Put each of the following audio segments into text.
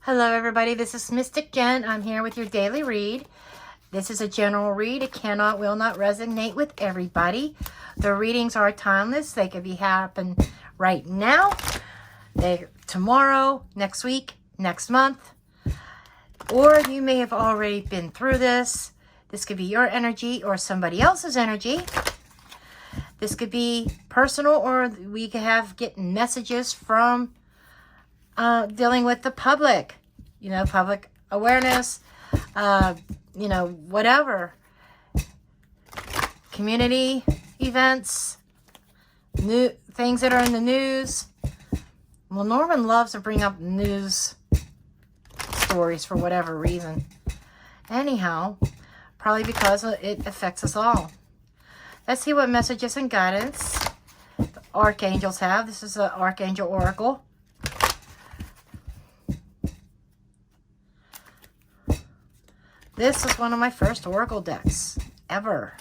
Hello everybody, this is Mystic Jen. I'm here with your daily read. This is a general read. It cannot, will not resonate with everybody. The readings are timeless. They could be happen right now, tomorrow, next week, next month, or you may have already been through this. This could be your energy or somebody else's energy. This could be personal, or we could have getting messages from dealing with the public, public awareness, whatever. Community events, new things that are in the news. Well, Norman loves to bring up news stories for whatever reason. Anyhow, probably because it affects us all. Let's see what messages and guidance the archangels have. This is an Archangel Oracle. This is one of my first Oracle decks ever.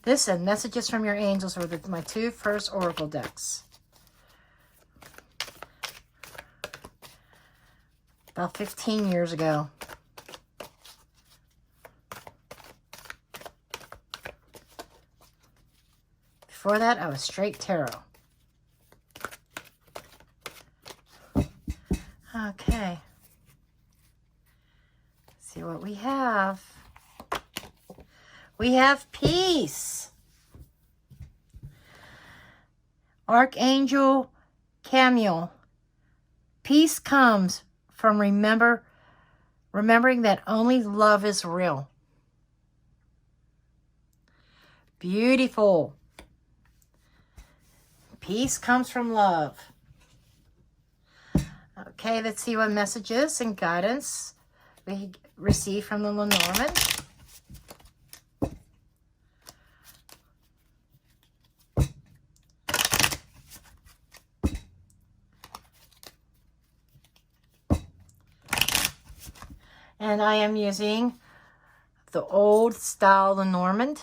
This and Messages from Your Angels were my two first Oracle decks. About 15 years ago. Before that, I was straight tarot. Okay. See what we have. We have peace. Archangel Camille. Peace comes from remembering that only love is real. Beautiful. Peace comes from love. Okay, let's see what messages and guidance we receive from the Lenormand. And I am using the old style Lenormand.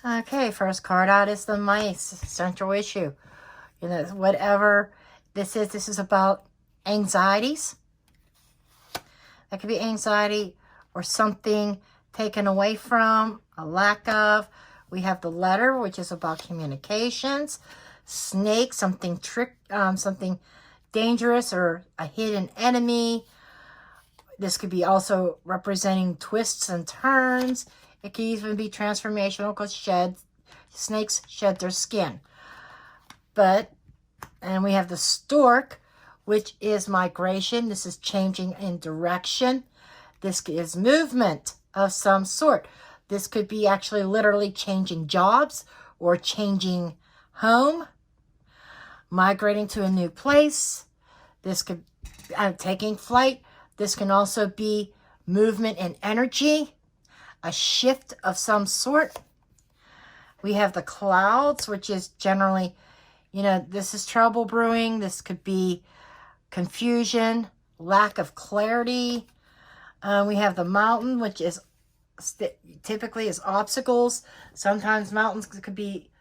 Okay, first card out is the mice, central issue. Whatever this is about anxieties. That could be anxiety or something taken away from, a lack of. We have the letter, which is about communications. Snake, something dangerous or a hidden enemy. This could be also representing twists and turns. It can even be transformational because snakes shed their skin. And we have the stork, which is migration. This is changing in direction. This is movement of some sort. This could be actually literally changing jobs or changing home, migrating to a new place. This could taking flight. This can also be movement in energy. A shift of some sort. We have the clouds, which is generally, this is trouble brewing. This could be confusion, lack of clarity. We have the mountain, which is typically is obstacles. Sometimes mountains could be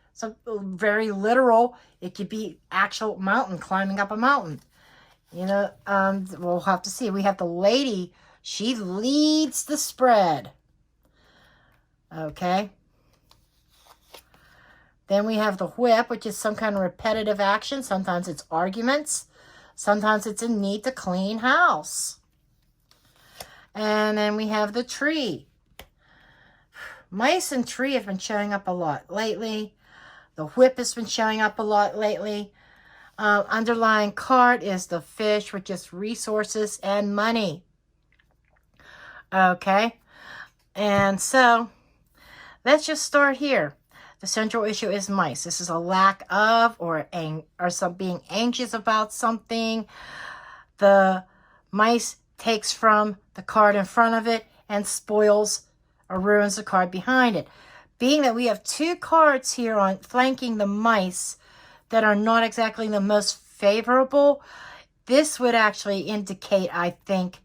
very literal. It could be actual mountain, climbing up a mountain. We'll have to see. We have the lady. She leads the spread. Okay. Then we have the whip, which is some kind of repetitive action. Sometimes it's arguments. Sometimes it's a need to clean house. And then we have the tree. Mice and tree have been showing up a lot lately. The whip has been showing up a lot lately. Underlying card is the fish, which is resources and money. Okay. And so let's just start here. the central issue is mice. This is a lack of or some being anxious about something. The mice takes from the card in front of it and spoils or ruins the card behind it. Being that we have two cards here on flanking the mice that are not exactly the most favorable, this would actually indicate, I think,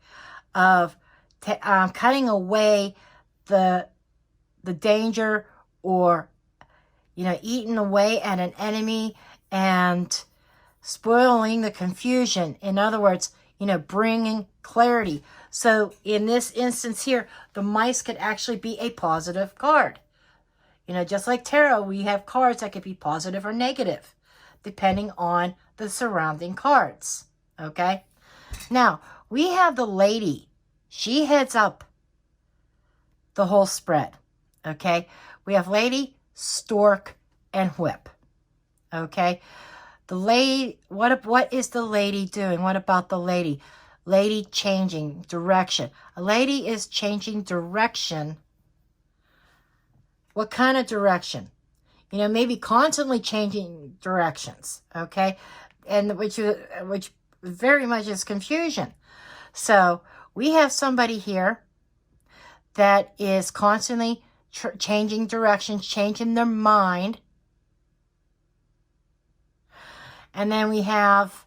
of cutting away the danger, or eating away at an enemy and spoiling the confusion. In other words, bringing clarity. So in this instance here, the mice could actually be a positive card. Just like tarot, we have cards that could be positive or negative, depending on the surrounding cards. Okay? Now, we have the lady. She heads up the whole spread. Okay? We have lady, stork, and whip. Okay? The lady, what is the lady doing? What about the lady? Lady changing direction. A lady is changing direction. What kind of direction? Maybe constantly changing directions. Okay? And which very much is confusion. So we have somebody here that is constantly changing directions, changing their mind. And then we have,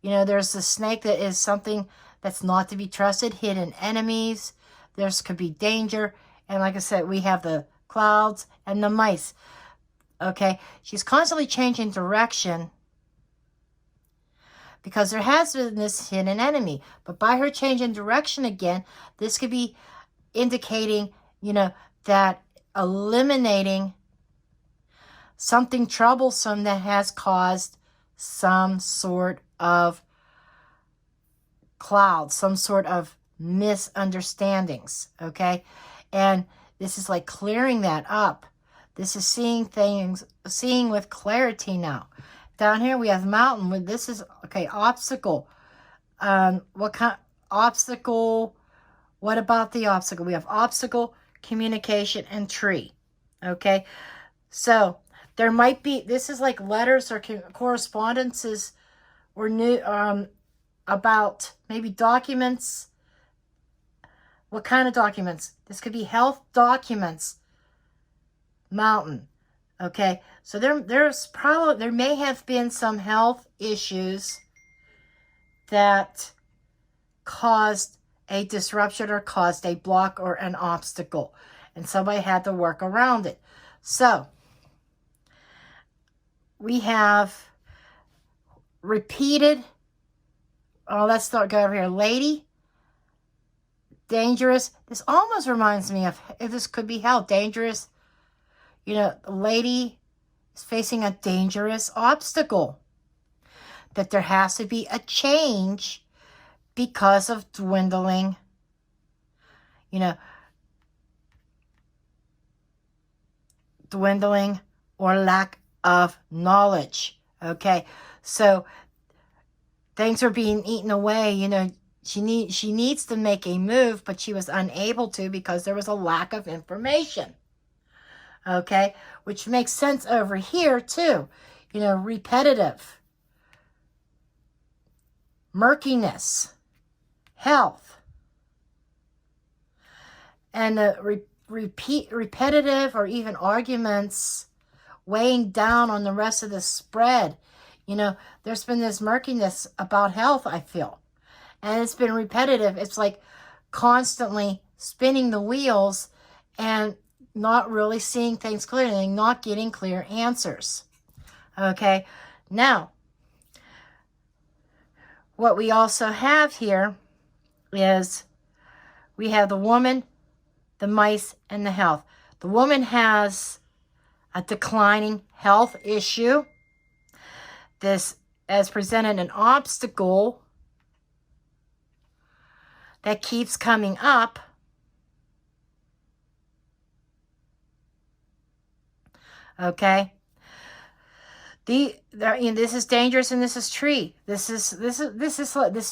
there's the snake that is something that's not to be trusted, hidden enemies. There's could be danger. And like I said, we have the clouds and the mice. Okay, she's constantly changing direction because there has been this hidden enemy. But by her changing direction again, this could be indicating, that eliminating something troublesome that has caused some sort of cloud, some sort of misunderstandings, okay? And this is like clearing that up. This is seeing with clarity now. Down here we have mountain. This is, okay, obstacle. What kind obstacle? What about the obstacle? We have obstacle, communication, and tree. Okay, so there might be, this is like letters or correspondences or new about maybe documents. What kind of documents? This could be health documents. Mountain. Okay, so there may have been some health issues that caused a disruption or caused a block or an obstacle, and somebody had to work around it. So we have repeated, let's go over here, lady, dangerous. This almost reminds me of, if this could be health, dangerous. The lady is facing a dangerous obstacle, that there has to be a change because of dwindling, dwindling or lack of knowledge. Okay, so things are being eaten away. She needs to make a move, but she was unable to because there was a lack of information. Okay, which makes sense over here too. Repetitive, murkiness, health, and the repetitive or even arguments weighing down on the rest of the spread. There's been this murkiness about health, I feel, and it's been repetitive. It's like constantly spinning the wheels and not really seeing things clearly, not getting clear answers. Okay, now what we also have here is we have the woman, the mice, and the health. The woman has a declining health issue. This has presented an obstacle that keeps coming up. Okay, this is dangerous and this is tree. This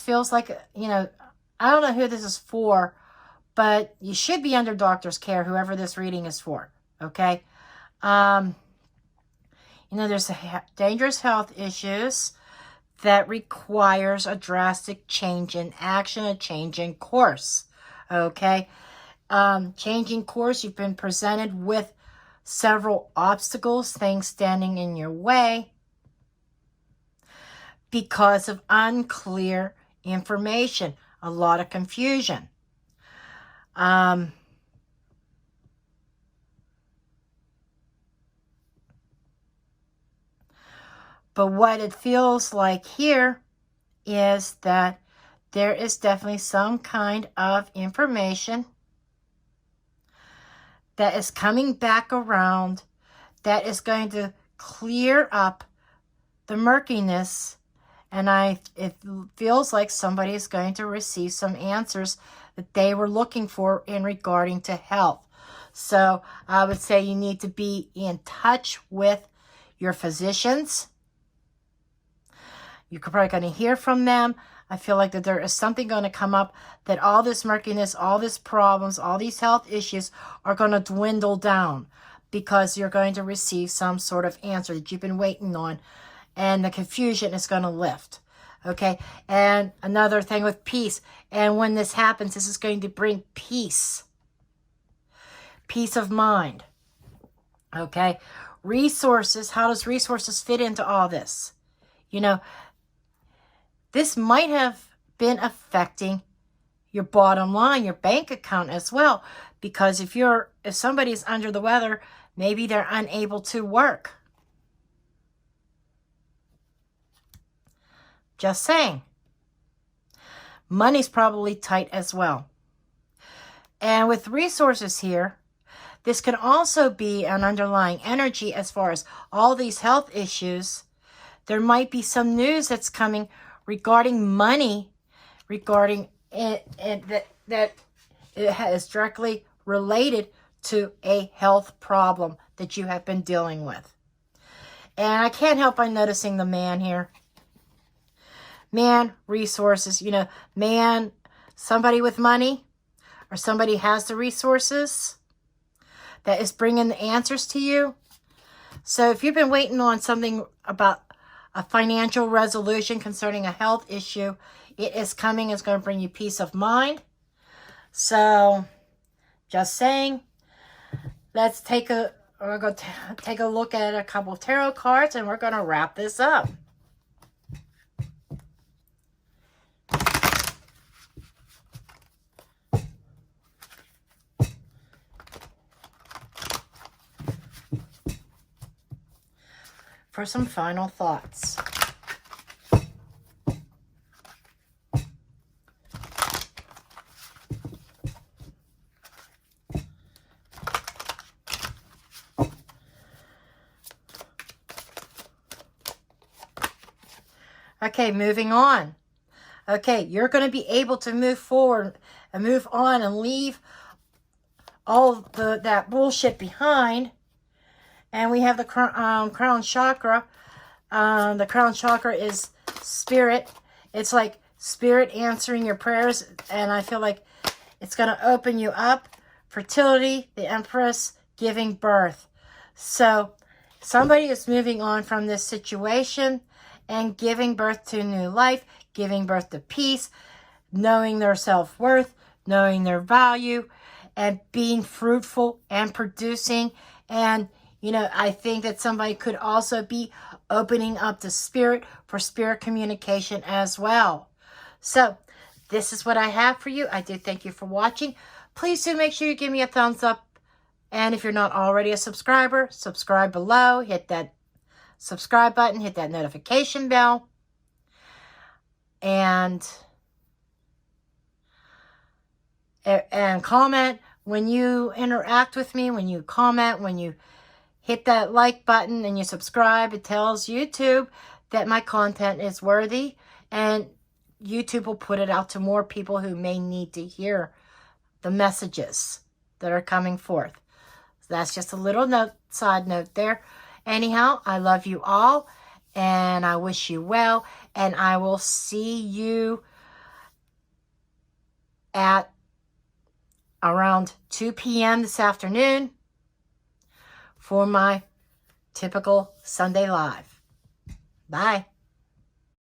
feels like, I don't know who this is for, but you should be under doctor's care, whoever this reading is for. Okay, You know, there's dangerous health issues that requires a drastic change in action, a change in course. Okay? Changing course, you've been presented with several obstacles, things standing in your way because of unclear information, a lot of confusion. But what it feels like here is that there is definitely some kind of information that is coming back around that is going to clear up the murkiness, and it feels like somebody is going to receive some answers that they were looking for in regarding to health. So I would say you need to be in touch with your physicians. You're probably going to hear from them. I feel like that there is something going to come up, that all this murkiness, all these problems, all these health issues are going to dwindle down because you're going to receive some sort of answer that you've been waiting on, and the confusion is going to lift. Okay? And another thing with peace, and when this happens, this is going to bring peace. Peace of mind. Okay? Resources, how does resources fit into all this? You know, this might have been affecting your bottom line, your bank account as well. Because if somebody's under the weather, maybe they're unable to work. Just saying. Money's probably tight as well. And with resources here, this can also be an underlying energy as far as all these health issues. There might be some news that's coming regarding money, regarding it, that it is directly related to a health problem that you have been dealing with. And I can't help by noticing the man here. Man, resources, you know, man, somebody with money or somebody has the resources that is bringing the answers to you. So if you've been waiting on something about a financial resolution concerning a health issue, it is coming. It's going to bring you peace of mind. So, just saying, we're going to take a look at a couple of tarot cards, and we're going to wrap this up. For some final thoughts. Okay, moving on. Okay, you're going to be able to move forward and move on and leave all that bullshit behind. And we have the crown chakra. The crown chakra is spirit. It's like spirit answering your prayers. And I feel like it's going to open you up. Fertility, the Empress, giving birth. So somebody is moving on from this situation and giving birth to new life, giving birth to peace, knowing their self-worth, knowing their value, and being fruitful and producing. And, you know, I think that somebody could also be opening up the spirit for spirit communication as well. So, this is what I have for you. I do thank you for watching. Please do make sure you give me a thumbs up. And if you're not already a subscriber, subscribe below. Hit that subscribe button. Hit that notification bell. And comment when you interact with me, when you comment, when you hit that like button and you subscribe. It tells YouTube that my content is worthy, and YouTube will put it out to more people who may need to hear the messages that are coming forth. So that's just a little side note there. Anyhow, I love you all, and I wish you well, and I will see you at around 2 p.m. this afternoon for my typical Sunday Live. Bye.